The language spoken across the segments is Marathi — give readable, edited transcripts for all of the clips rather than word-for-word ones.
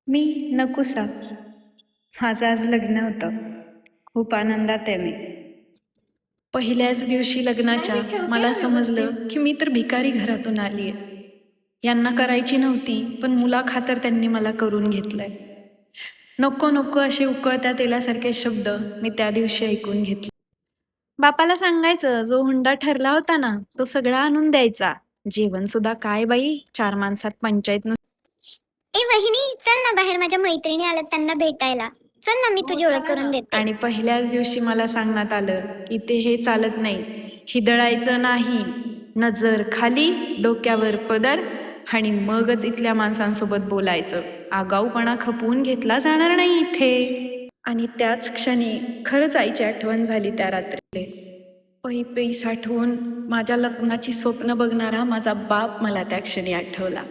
मी नकुसा. माझं आज लग्न होतं. खूप आनंदात आहे मी. पहिल्याच दिवशी लग्नाच्या मला समजलं की मी तर भिकारी घरातून आली आहे. यांना करायची नव्हती, पण मुलाखातर त्यांनी मला करून घेतलंय. नको नको असे उकळत्या तेलासारखे शब्द मी त्या दिवशी ऐकून घेतले. बापाला सांगायचं, जो हुंडा ठरला होता ना, तो सगळा आणून द्यायचा. जेवण सुद्धा काय बाई, 4 माणसात पंचायत. ए वहिनी, चल ना बाहेर, माझ्या मैत्रिणी आल्यात त्यांना भेटायला. चल ना, मी तुझी ओळख करून देते. आणि पहिल्याच दिवशी मला सांगण्यात आलं की ते हे चालत नाही, खिदळायचं नाही, नजर खाली, डोक्यावर पदर, आणि मगच इथल्या माणसांसोबत बोलायचं. आगाऊपणा खपवून घेतला जाणार नाही इथे. आणि त्याच क्षणी खरंच आईची आठवण झाली त्या रात्रीले. पै पै साठवून माझ्या लग्नाची स्वप्न बघणारा माझा बाप मला त्या क्षणी आठवला.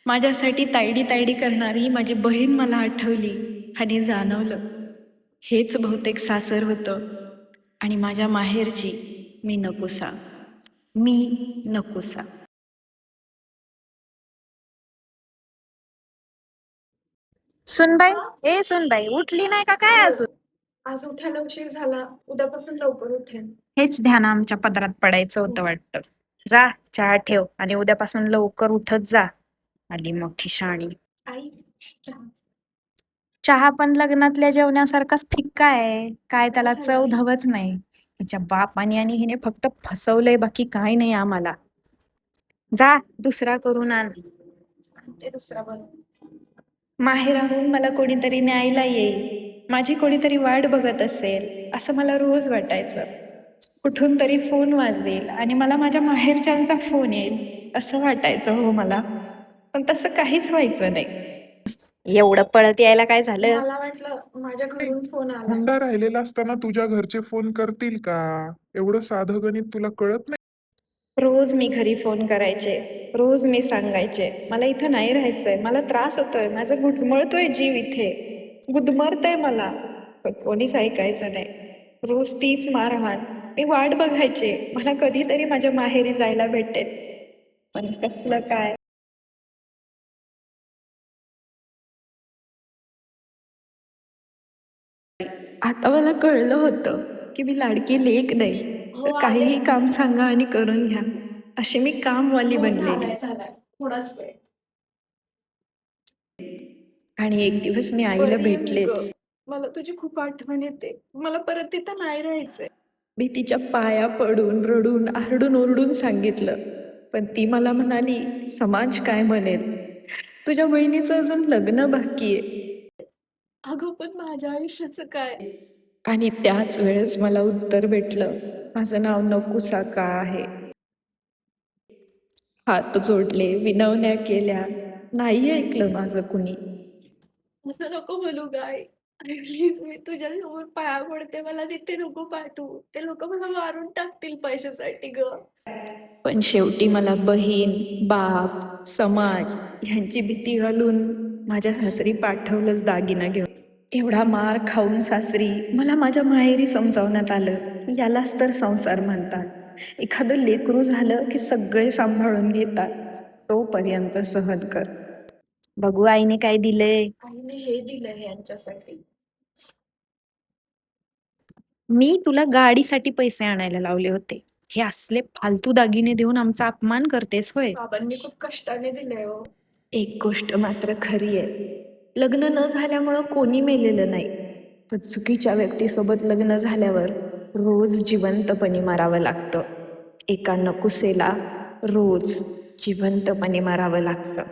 माझ्यासाठी तायडी तायडी करणारी माझी बहीण मला आठवली आणि जाणवलं, हेच बहुतेक सासर होतं. आणि माझ्या माहेरची मी नकुसा. मी नकुसा. सुनबाई, ए सुनबाई, उठली नाही का काय अजून? आज उठायला उशीर झाला, उद्यापासून लवकर उठेन. हेच ध्यान आमच्या पदरात पडायचं होतं वाटतं. जा, चहा ठेव आणि उद्यापासून लवकर उठत जा. आली मोठी शाणी. आई, चहा पण लग्नातल्या जेवणासारखाच फिक्का आहे, काय त्याला चव धवच नाही. हिच्या बापाने आणि हिने फक्त फसवलंय, बाकी काय नाही आम्हाला. जा, दुसरा करून आण. ते दुसरा बनव. माहेराहून मला कोणीतरी न्यायला येईल, माझी कोणीतरी वाट बघत असेल असं मला रोज वाटायचं. कुठून तरी फोन वाजवेल आणि मला माझ्या माहेरच्यांचा फोन येईल असं वाटायचं हो मला. पण तसं काहीच व्हायचं नाही. एवढं पळत यायला काय झालं? मला वाटलं माझ्या घरून फोन आला. हुंडा राहिलेला असताना तुझ्या घरचे फोन करतील का? एवढं साधं गणित तुला कळत नाही? रोज मी घरी फोन करायचे, रोज मी सांगायचे मला इथं नाही राहायचंय, मला त्रास होतोय, माझं गुदमरतोय जीव इथे, गुदमरतय मला. पण कोणीच ऐकायचं नाही. रोज तीच मारहाण. मी वाट बघायचे, मला कधीतरी माझ्या माहेरी जायला भेटेल. पण कसलं काय. आता मला कळलं होतं की मी लाडकी लेक नाही, तर काहीही काम सांगा आणि करून घ्या अशी मी कामवाली बनलेली. थोडाच वेळ. आणि एक दिवस मी आईला भेटलेच. मला तुझी खूप आठवण येते, मला परत तिथं नाही राहायचंय. मी तिच्या पाया पडून रडून आरडून ओरडून सांगितलं, पण ती मला म्हणाली, समाज काय म्हणेल, तुझ्या बहिणीचं अजून लग्न बाकी आहे. अगं पण माझ्या आयुष्याचं काय. आणि त्याच वेळेस मला उत्तर भेटलं, माझं नाव नकुसा का आहे. हात जोडले, विनवण्या केल्या, नाही ऐकलं माझं कुणी. असं नको बोलू गाय, प्लीज, मी तुझ्यासमोर पाया पडते, मला तिथे नको पाठवू, ते लोक मला मारून टाकतील पैशासाठी ग. पण शेवटी मला बहीण, बाप, समाज यांची भीती घालून माझ्या सासरी पाठवलंच दागिना घेऊन. एवढा मार खाऊन सासरी मला माझ्या माहेरी समजावण्यात आलं, यालाच तर संसार म्हणतात. एखादं लेकरू झालं की सगळे सांभाळून घेतात, तोपर्यंत सहन कर. बघू आईने काय दिलंय. आईने हे दिलंय यांच्यासाठी. मी तुला गाडीसाठी पैसे आणायला लावले होते, हे असले फालतू दागिने देऊन आमचा अपमान करतेस होय? बाबांनी खूप कष्टाने दिलंय हो. एक गोष्ट मात्र खरी आहे, लग्न न झाल्यामुळं कोणी मेलेलं नाही, पण चुकीच्या व्यक्तीसोबत लग्न झाल्यावर रोज जिवंतपणे मारावं लागतं. एका नकुसेला रोज जिवंतपणे मारावं लागतं.